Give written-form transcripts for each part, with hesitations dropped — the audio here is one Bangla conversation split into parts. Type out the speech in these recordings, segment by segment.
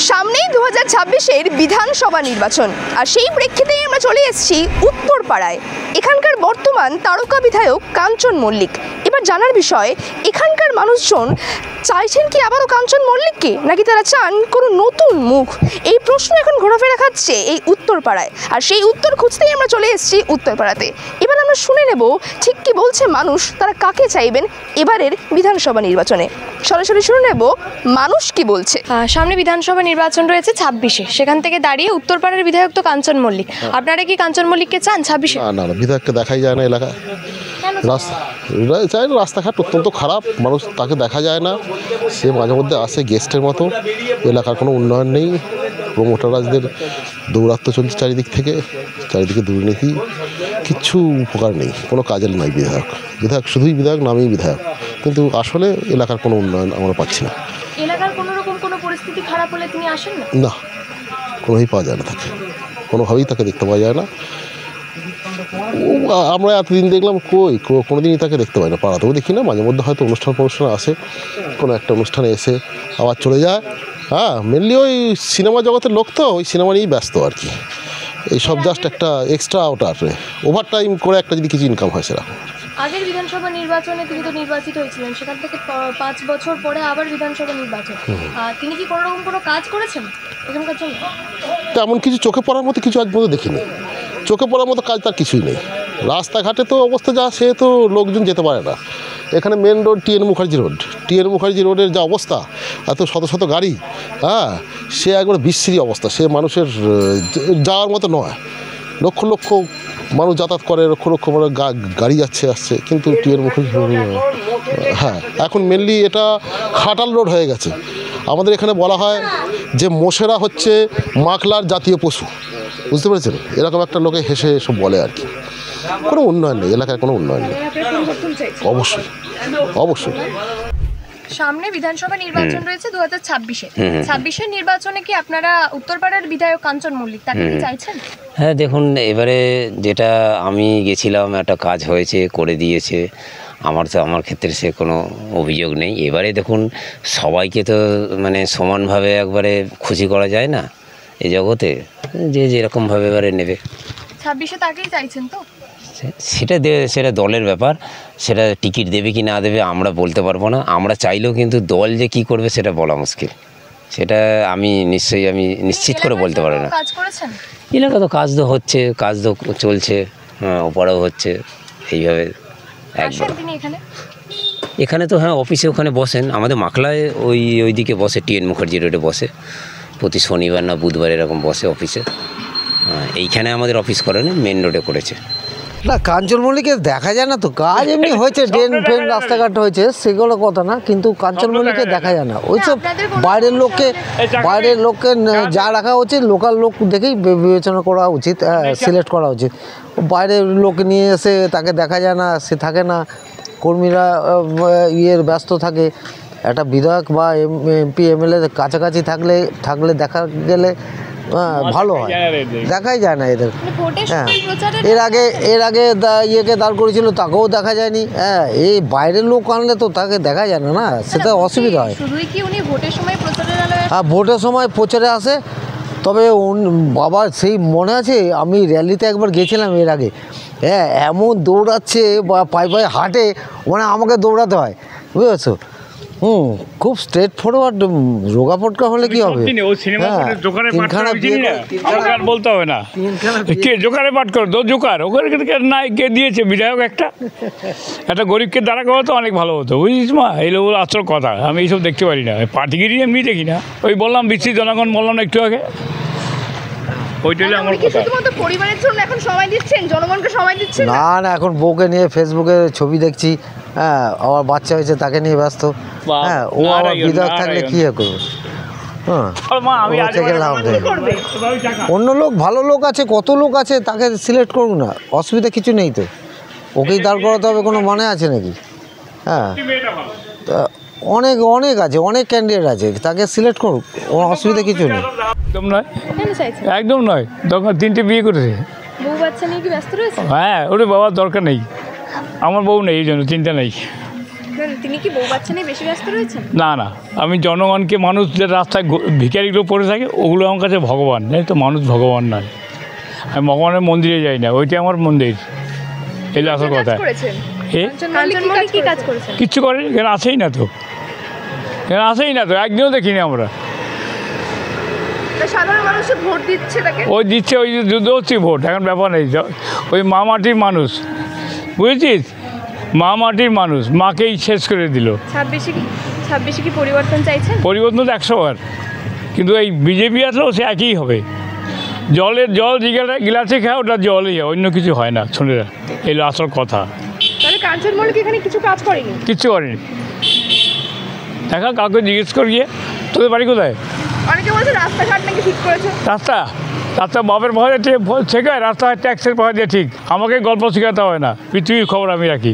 সামনেই 2026-এর বিধানসভা নির্বাচন, আর সেই প্রেক্ষিতেই আমরা চলে এসেছি উত্তরপাড়ায়। এখানকার বর্তমান তারকা বিধায়ক কাঞ্চন মল্লিক। এবার জানার বিষয়, এখানকার মানুষজন চাইছেন কি আবারও কাঞ্চন মল্লিককে, নাকি তারা চান কোনো নতুন মুখ? এই প্রশ্ন এখন ঘোরাফেরা খাচ্ছে এই উত্তরপাড়ায়, আর সেই উত্তর খুঁজতেই আমরা চলে এসেছি উত্তরপাড়াতে। এবার আমরা শুনে নেব ঠিক কি বলছে মানুষ, তারা কাকে চাইবেন এবারের বিধানসভা নির্বাচনে। সরাসরি শুনে নেব মানুষ কি বলছে। সামনে বিধানসভা নির্বাচন রয়েছে 26-এ, সেখান থেকে দাঁড়িয়ে উত্তরপাড়ার বিধায়ক তো কাঞ্চন মল্লিক। আপনারা কি কাঞ্চন মল্লিককে চান 26-এ? না, বিধায়ককে দেখাই যায় না এলাকায়। রাস্তাঘাট অত্যন্ত খারাপ, মানুষ তাকে দেখা যায় না। সে মাঝে মধ্যে আসে গেস্টের মতো। এলাকার কোনো উন্নয়ন নেই, প্রমোটারদের দৌরাত্ম্য চলছে চারিদিকে দুর্নীতি, কিচ্ছু উপকার নেই, কোনো কাজের নাই বিধায়ক শুধুই বিধায়ক, নামেই বিধায়ক, কিন্তু আসলে এলাকার কোনো উন্নয়ন আমরা পাচ্ছি না। এলাকার কোনো রকম কোনো পরিস্থিতি খারাপ হলে তিনি আসেন না? না, কোনোভাবেই পাওয়া যায় না তাকে, কোনোভাবেই তাকে দেখতে পাওয়া যায় না। আমরা এতদিন দেখলাম কোনোদিনই তাকে দেখতে পাই না, পাড়াতেও দেখি না। মাঝে মধ্যে হয়তো অনুষ্ঠান আসে, কোনো একটা অনুষ্ঠানে এসে আবার চলে যায়। মেনলি ওই সিনেমা জগতের লোক তো ওই সিনেমা নিয়েই ব্যস্ত আর কি। এইসব জাস্ট একটা এক্সট্রা ওভার টাইম করে একটা যদি কিছু ইনকাম হয় সেটা। আগের বিধানসভা নির্বাচনে তিনি তো নির্বাচিত হয়েছিলেন, সেখান থেকে 5 বছর পরে আবার বিধানসভা নির্বাচন। তিনি কি কোনো রকম কোনো কাজ করেছেন এখানকার জন্য? তেমন কিছু চোখে পড়ার মতো কিছু আজ পর্যন্ত দেখিনি। চোখে পড়ার মতো কাজ তার কিছুই নেই। রাস্তাঘাটে তো অবস্থা যা, সে তো লোকজন যেতে পারে না। এখানে মেন রোড টিএন মুখার্জি রোডের যা অবস্থা, এত শত গাড়ি, সে একবারে বিশ্রী অবস্থা। সে মানুষের যাওয়ার মতো নয়। লক্ষ লক্ষ মানুষ যাতায়াত করে, লক্ষ গাড়ি আসছে, কিন্তু টিএন মুখার্জি এখন মেনলি এটা খাটাল রোড হয়ে গেছে। আমাদের এখানে বলা হয় যে মোশেরা হচ্ছে মাকলার জাতীয় পশু, বুঝতে পেরেছেন? এরকম একটা লোকে হেসে এসব বলে আর কি। কোনো উন্নয়ন নেই এলাকায়, কোনো উন্নয়ন নেই। অবশ্যই সামনে বিধানসভা নির্বাচন রয়েছে 2026-এ। 26-এর নির্বাচনে কি আপনারা উত্তরপাড়ার বিধায়ক কাঞ্চন মল্লিক তাকে কি চাইছেন? হ্যাঁ, দেখুন, এবারে যেটা আমি গেছিলাম, একটা কাজ হয়েছে, করে দিয়েছে। আমার ক্ষেত্রে সে কোনো অভিযোগ নেই। এবারে দেখুন, সবাইকে তো মানে সমানভাবে একবারে খুশি করা যায় না এই জগতে, যে যেরকমভাবে এবারে নেবে। 26-এ তাকেই চাইছেন তো? সেটা দলের ব্যাপার। সেটা টিকিট দেবে কি না দেবে আমরা বলতে পারবো না। আমরা চাইলেও কিন্তু দল যে কি করবে সেটা বলা মুশকিল। সেটা আমি নিশ্চিত করে বলতে পারবো না। এলাকা তো কাজ তো হচ্ছে, কাজ তো চলছে, ওপারেও হচ্ছে, এইভাবে একবার। এখানে তো অফিসে ওখানে বসেন, আমাদের মাকলায় ওইদিকে বসে, টিএন মুখার্জি রোডে বসে প্রতি শনিবার না বুধবার এরকম বসে অফিসে। এইখানে আমাদের অফিস করে না, মেন রোডে করেছে। না, কাঞ্চন মল্লিকের দেখা যায় না তো। কাজ এমনি হয়েছে, ড্রেন রাস্তাঘাট হয়েছে, সেগুলো কথা না, কিন্তু কাঞ্চন মল্লিককে দেখা যায় না। ওইসব বাইরের লোককে যা রাখা উচিত, লোকাল লোক দেখেই বিবেচনা করা উচিত, সিলেক্ট করা উচিত। বাইরের লোক নিয়ে এসে তাকে দেখা যায় না, সে থাকে না, কর্মীরা ব্যস্ত থাকে। একটা বিধায়ক বা এমপি এমএলএ কাছাকাছি থাকলে দেখা গেলে ভালো হয়, দেখাই যায় না এদের। এর আগে ইয়েকে দাঁড় করেছিল, তাকেও দেখা যায়নি। এই বাইরের লোক আনলে তো তাকে দেখা যায় না, সেটা অসুবিধা হয়। ভোটের সময় প্রচারে আসে। তবে বাবা, সেই মনে আছে, আমি র্যালিতে একবার গেছিলাম এর আগে। এমন দৌড়াচ্ছে বা পায়ে হাঁটে, মানে আমাকে দৌড়াতে হয়, বুঝেছো? খুব স্ট্রেট ফরওয়ার্ড। রোগা পটকা হলে কি হবে? বলতে হবে না কে জোকারে পাঠ করো, জোকার ওখানে নাই কে দিয়েছে বিধায়ক। একটা গরিবকে দাঁড়া করা তো অনেক ভালো হতো, বুঝিস মা? এই লোক আসল কথা, আমি এইসব দেখতে পারি না। পার্টিগিরি এমনি দেখি না। ওই বললাম বিশ্রী জনগণ, বললাম না একটু আগে, ওইটাই আমার কথা। পরিবারের জন্য এখন সময় দিচ্ছেন, জনগণকে সময় দিচ্ছেন না, এখন বউকে নিয়ে ফেসবুকে ছবি দেখছি, আমার বাচ্চা হয়েছে, তাকে নিয়ে ব্যস্ত। ও আবার বিধায়ক থাকলে কি করবে? অন্য লোক, ভালো লোক আছে, কত লোক আছে, তাকে সিলেক্ট করুক না, অসুবিধা কিছু নেই তো। ওকেই দাঁড় করাতে হবে, কোনো মানে আছে নাকি? অনেক আছে, অনেক ক্যান্ডিডেট আছে, তাকে সিলেক্ট করুক, কোনো অসুবিধা কিছু নেই। একদম নয়, তখন 3টে বিয়ে করেছে। ওরে বাবা, দরকার নেই, আমার বউ নেই, এই জন্য চিন্তা নেই। তিনি কি বউ বাচ্চা নিয়ে বেশি ব্যস্ত রয়েছেন? না না, আমি জনগণকে, মানুষ যে রাস্তায় ভিখারিগুলো পড়ে থাকে ওগুলো আমার কাছে ভগবান, জানি তো, মানুষ ভগবান নয়। আমি ভগবানের মন্দিরে যাই না, ওইটাই আমার মন্দির, এই আসল কথা। কাঞ্চন মল্লিক কি কাজ করেছেন? কিচ্ছু করেনি, এখানে আসেই না তো, এখানে আসেই না তো, একদিনও দেখিনি আমরা। সাধারণ মানুষ ভোট দিচ্ছে তাকে, ওই দিচ্ছে, ওই যুদ্ধ হচ্ছে ভোট, এখন ব্যাপার নেই। ওই মা মাটির মানুষ, বুঝেছিস, মা মাটির মানুষ, মাকেই শেষ করে দিল। 26-এ কি পরিবর্তন চাইছেন? পরিবর্তন তো 100 বার, কিন্তু এই বিজেপি আসলেও সে একই হবে। জল গিলাসে খায়, ওটা জলই হয়, অন্য কিছু হয় না। শুনে এই আসল কথা। তাহলে কাঞ্চন মল্লিক এখানে কিছু কাজ করেনি? কিচ্ছু করেনি। দেখা, কাউকে জিজ্ঞেস কর গিয়ে, তোদের বাড়ি কোথায়? অনেকে বলছে রাস্তাঘাট নাকি ঠিক করেছে। রাস্তা বাপের ভয় শেখায়, রাস্তায় ট্যাক্সের ভয় দিয়ে ঠিক। আমাকে গল্প শেখাতে হয় না, পৃথিবীর খবর আমি রাখি।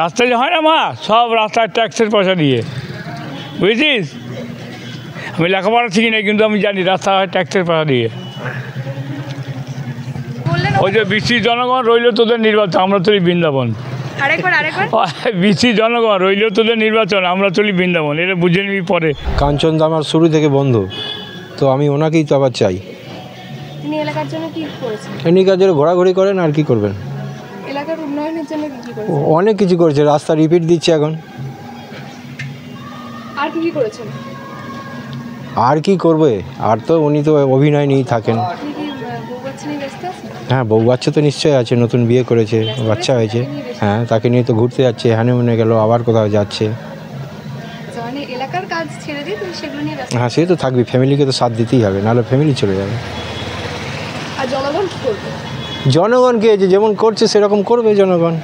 রাস্তায় যে হয় না মা, সব রাস্তায় ট্যাক্সের পয়সা দিয়ে, বুঝেছিস। আমি লেখাপড়া শিখি নাই, কিন্তু আমি জানি রাস্তা হয় ট্যাক্সের পয়সা দিয়ে। ওই যে বৃষ্টির জনগণ রইল তোদের নির্বাচন, আমরা চলি বৃন্দাবন। বৃষ্টির জনগণ রইল তোদের নির্বাচন, আমরা চলি বৃন্দাবন, এটা বুঝে নিবি পরে। কাঞ্চন দা আমার শুরু থেকে বন্ধু, তো আমি ওনাকেই তো আবার চাই। তিনি এলাকার জন্য কি করেছেন? এমনি কাজের ঘোরাঘুরি করেন, আর কি করবেন। এলাকার উন্নয়নের জন্য কি করেছেন? অনেক কিছু করেছে, রাস্তা রিপিট দিচ্ছে এখন। আর কি করেছেন? আর কি করবে, আর তো উনি তো অভিনয় নিয়েই থাকেন। আপনি কি বউ বাচ্চা নিয়ে ব্যস্ত আছেন? হ্যাঁ, বউ বাচ্চা তো নিশ্চয়ই আছে, নতুন বিয়ে করেছে, বাচ্চা হয়েছে। হ্যাঁ, তাকে নিয়ে তো ঘুরতে যাচ্ছে, হানিমুনে গেল, আবার কোথাও যাচ্ছে। মানে এলাকার কাজ ছেড়ে দিয়ে তুমি সেগুলো নিয়ে ব্যস্ত? হ্যাঁ, সে তো থাকবে, ফ্যামিলিকে তো সাথ দিতেই হবে, নাহলে ফ্যামিলি চলে যাবে। আর জনগণ কি করবে? জনগণকে যেমন করছে সেরকম করবে জনগণ।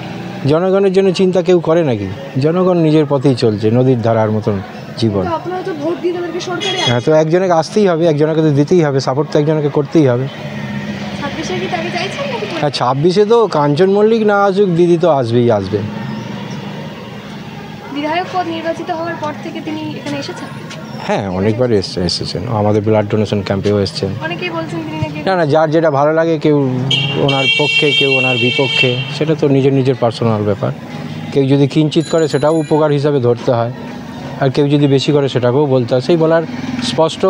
জনগণের জন্য চিন্তা কেউ করে নাকি? জনগণ নিজের পথেই চলছে, নদীর ধারার মতন জীবন। আপনারা তো ভোট দিয়ে তাদেরকে সরকারে। হ্যাঁ, তো একজনকে আসতেই হবে, একজনকে তো দিতেই হবে, সাপোর্ট তো একজনকে করতেই হবে। 26-এ কি তাকে চাইছেন নাকি? হ্যাঁ, 26-এ তো কাঞ্চন মল্লিক না আসুক, দিদি তো আসবেই, আসবে। বিধায়ক পদ নির্বাচিত হওয়ার পর থেকে তিনি এখানে এসেছেন? হ্যাঁ, অনেকবার এসেছেন, আমাদের ব্লাড ডোনেশন ক্যাম্পেও এসেছেন। অনেকেই বলছেন তিনি নাকি। না, যার যেটা ভালো লাগে, কেউ ওনার পক্ষে, কেউ ওনার বিপক্ষে, সেটা তো নিজের পার্সোনাল ব্যাপার। কেউ যদি কিঞ্চিত করে সেটাও উপকার হিসাবে ধরতে হয়, আর কেউ যদি বেশি করে সেটাকেও বলতে হয়। সেই বলার স্পষ্ট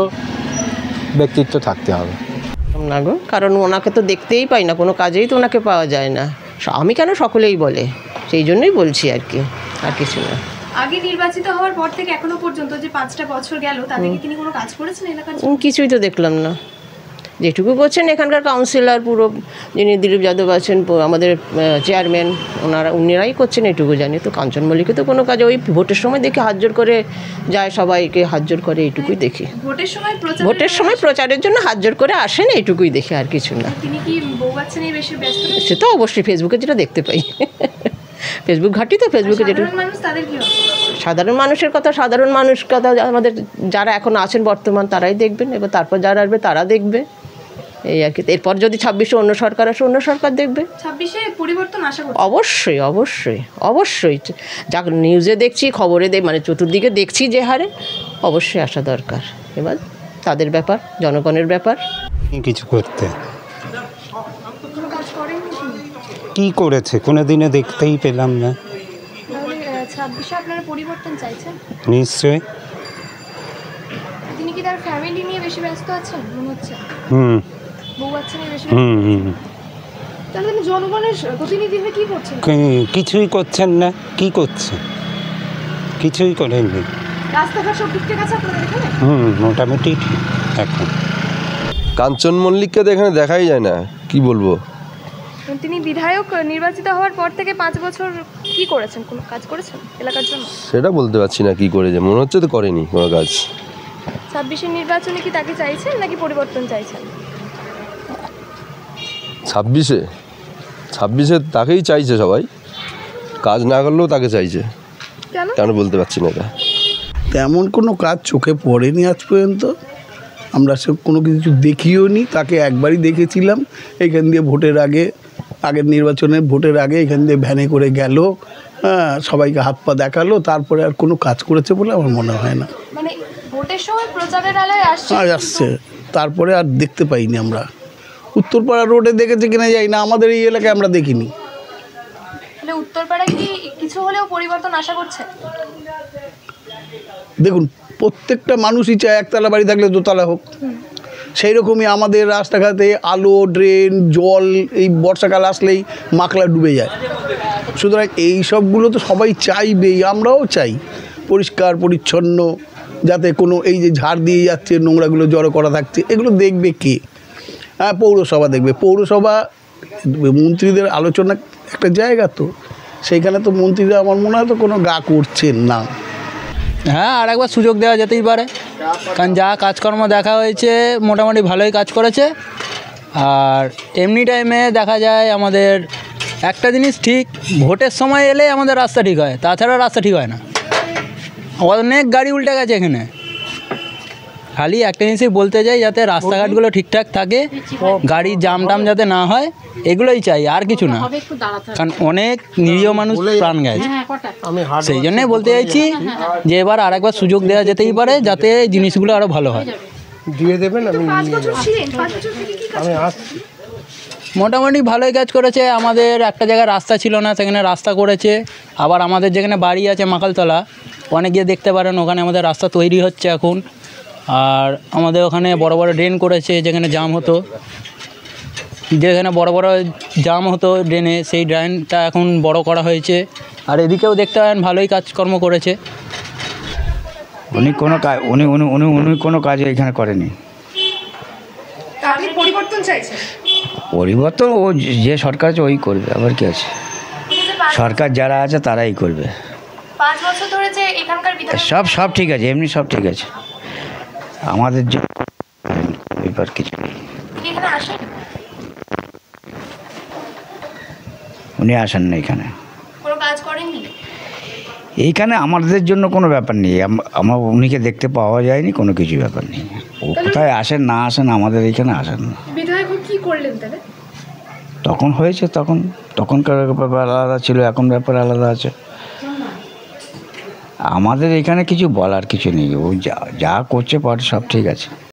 ব্যক্তিত্ব থাকতে হবে না গো, কারণ ওনাকে তো দেখতেই পাই না, কোনো কাজেই তো ওনাকে পাওয়া যায় না। আমি কেন, সকলেই বলে, সেই জন্যই বলছি আর কি, আর কিছু না। আগে নির্বাচিত হওয়ার পর থেকে এখনো পর্যন্ত যে 5টা বছর গেল, তাতে কি তিনি কোনো কাজ করেছেন এলাকার জন্য? কিছুই তো দেখলাম না। যেটুকু করছেন এখানকার কাউন্সিলর, পুরো যিনি দিলীপ যাদব আছেন, আমাদের চেয়ারম্যান, উনারাই করছেন, এটুকু জানি। তো কাঞ্চন মল্লিকে তো কোনো কাজে, ওই ভোটের সময় দেখি হাত জোর করে যায়, সবাইকে হাত জোর করে, এইটুকুই দেখি। ভোটের সময় প্রচারের জন্য হাত জোর করে আসেন, এইটুকুই দেখি, আর কিছু না। তিনি কি বউ বাচ্চা নিয়ে বেশি ব্যস্ত? সে তো অবশ্যই, ফেসবুকে যেটা দেখতে পাই, ফেসবুক ঘাঁটি তো, ফেসবুকে যেটা। সাধারণ মানুষের কথা, সাধারণ মানুষ কথা আমাদের যারা এখন আছেন বর্তমান, তারাই দেখবেন, এবার তারপর যারা আসবে তারা দেখবে, এই আর কি। এরপর যদি 26-এ অন্য সরকার আসে, অন্য সরকার দেখবে। 26-এ পরিবর্তন আশা করি। অবশ্যই অবশ্যই অবশ্যই, যা নিউজে দেখছি, খবরে মানে চতুর্দিকে দেখছি যে হারে, অবশ্যই আসা দরকার। এবার তাদের ব্যাপার, জনগণের ব্যাপার। কিছু করতে কি করেছে কোনো দিনে দেখতেই পেলাম না। 26-এ আপনারা পরিবর্তন চাইছেন? নিশ্চয়ই। তিনি কি তার ফ্যামিলি নিয়ে বেশি ব্যস্ত আছেন মনে হচ্ছে? বউ বাচ্চা নিয়ে বেশি। তাহলে তিনি জনগণের প্রতিনিধি হয়ে কি করছেন? কিছুই করছেন না। কি করছে? কিছুই করেননি। রাস্তাঘাট সব ঠিকঠাক আছে আপনাদের এখানে? মোটামুটি এখন। কাঞ্চন মল্লিককে তো এখানে দেখাই যায় না, কি বলবো। তিনি বিধায়ক নির্বাচিত হওয়ার পর থেকে 5 বছর কি করেছেন? কোনো কাজ করেছেন এলাকার জন্য? সেটা বলতে পারছি না কি করেছে, মনে হচ্ছে তো করেনি কোনো কাজ। 26-এর নির্বাচনে কি তাকে চাইছেন নাকি পরিবর্তন চাইছেন? 26-এ তাকেই চাইছে সবাই, কাজ না করলেও তাকে চাইছে। কেন বলতে পারছি না এটা। তেমন কোনো কাজ চোখে পড়েনি আজ পর্যন্ত, আমরা সব কোনো কিছু দেখিও নি। তাকে একবারই দেখেছিলাম এখান দিয়ে আগের নির্বাচনের ভোটের আগে এখান দিয়ে ভ্যানে করে গেল, হ্যাঁ, সবাইকে হাত পা দেখালো, তারপরে আর কোনো কাজ করেছে বলে আমার মনে হয় না। মানে ভোটের সময় প্রচারের আলোয় আসছে, তারপরে আর দেখতে পাইনি আমরা। উত্তরপাড়া রোডে দেখেছে কিনা যাই না, আমাদের এই এলাকায় আমরা দেখিনি। তাহলে উত্তরপাড়ায় কি কিছু হলেও পরিবর্তন আশা করছে? দেখুন, প্রত্যেকটা মানুষই চায় একতলা বাড়ি থাকলে দোতলা হোক। সেই রকমই আমাদের রাস্তাঘাটে আলো, ড্রেন, জল এই বর্ষাকাল আসলেই মাকলা ডুবে যায়। সুতরাং এই সবগুলো তো সবাই চাইবেই, আমরাও চাই পরিষ্কার পরিচ্ছন্ন, যাতে কোনো এই যে ঝাড় দিয়ে যাচ্ছে, নোংরাগুলো জড়ো করা থাকছে, এগুলো দেখবে কে? হ্যাঁ, পৌরসভা দেখবে। পৌরসভা মন্ত্রীদের আলোচনা একটা জায়গা, তো সেইখানে তো মন্ত্রীরা আমার মনে হয় তো কোনো গা করছেন না। হ্যাঁ, আর একবার সুযোগ দেওয়া যেতেই পারে, কারণ যা কাজকর্ম দেখা হয়েছে মোটামুটি ভালোই কাজ করেছে। আর এমনি টাইমে দেখা যায় আমাদের একটা জিনিস ঠিক, ভোটের সময় এলে আমাদের রাস্তা ঠিক হয়, তাছাড়া রাস্তা ঠিক হয় না। অনেক গাড়ি উল্টে গেছে এখানে। খালি একটা জিনিসই বলতে চাই, যাতে রাস্তাঘাটগুলো ঠিকঠাক থাকে, গাড়ির জাম টাম যাতে না হয়, এগুলোই চাই, আর কিছু না। কারণ অনেক নিরীহ মানুষ প্রাণ গেছে, সেই জন্যই বলতে চাইছি যে এবার আর একবার সুযোগ দেওয়া যেতেই পারে, যাতে জিনিসগুলো আরও ভালো হয়। দিয়ে দেবেন, আমি মোটামুটি ভালোই কাজ করেছে। আমাদের একটা জায়গায় রাস্তা ছিল না, সেখানে রাস্তা করেছে। আবার আমাদের যেখানে বাড়ি আছে মাকালতলা, অনেক গিয়ে দেখতে পারেন, ওখানে আমাদের রাস্তা তৈরি হচ্ছে এখন। আর আমাদের ওখানে বড় বড় ড্রেন করেছে, যেখানে জাম হতো, যেখানে বড় বড় জাম হতো ড্রেনে, সেই ড্রেনটা এখন বড় করা হয়েছে। আর এদিকেও দেখতে পারেন ভালোই কাজকর্ম করেছে। উনি কোনো কাজ এখানে করেনি। পরিবর্তন চাইছে, পরিবর্তন ও যে সরকার আছে ওই করবে, আবার কি আছে, সরকার যারা আছে তারাই করবে। 5 বছর ধরে যে এখানকার সব ঠিক আছে, এমনি সব ঠিক আছে। আমাদের যে ব্যাপার কিছু নেই। উনি আসেন না এখানে, কোনো কাজ করেননি এইখানে আমাদের জন্য কোনো ব্যাপার নেই। আমার উনিকে দেখতে পাওয়া যায়নি, কোনো কিছু ব্যাপার নেই। ও কোথায় আসেন না আসেন, আমাদের এইখানে আসেন না। বিধায়ক কি করলেন তাহলে? তখন হয়েছে, তখনকার ব্যাপার আলাদা ছিল, এখন ব্যাপার আলাদা আছে। আমাদের এখানে কিছু বলার কিছু নেই, ও যা করছে সব ঠিক আছে।